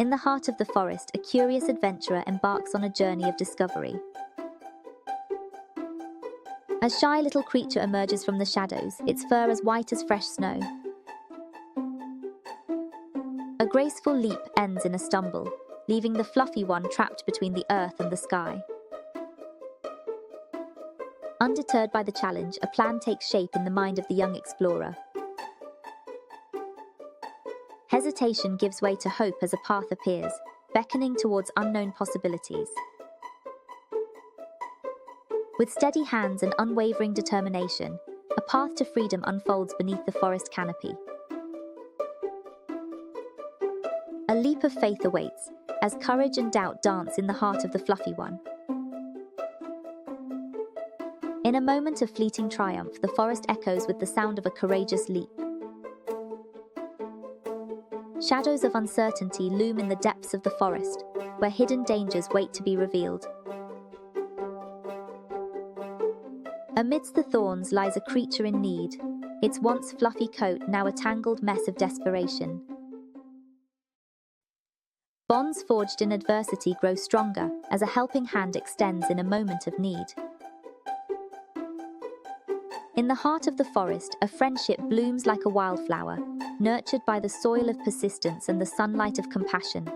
In the heart of the forest, a curious adventurer embarks on a journey of discovery. A shy little creature emerges from the shadows, its fur as white as fresh snow. A graceful leap ends in a stumble, leaving the fluffy one trapped between the earth and the sky. Undeterred by the challenge, a plan takes shape in the mind of the young explorer. Hesitation gives way to hope as a path appears, beckoning towards unknown possibilities. With steady hands and unwavering determination, a path to freedom unfolds beneath the forest canopy. A leap of faith awaits, as courage and doubt dance in the heart of the fluffy one. In a moment of fleeting triumph, the forest echoes with the sound of a courageous leap. Shadows of uncertainty loom in the depths of the forest, where hidden dangers wait to be revealed. Amidst the thorns lies a creature in need, its once fluffy coat now a tangled mess of desperation. Bonds forged in adversity grow stronger as a helping hand extends in a moment of need. In the heart of the forest, a friendship blooms like a wildflower, nurtured by the soil of persistence and the sunlight of compassion.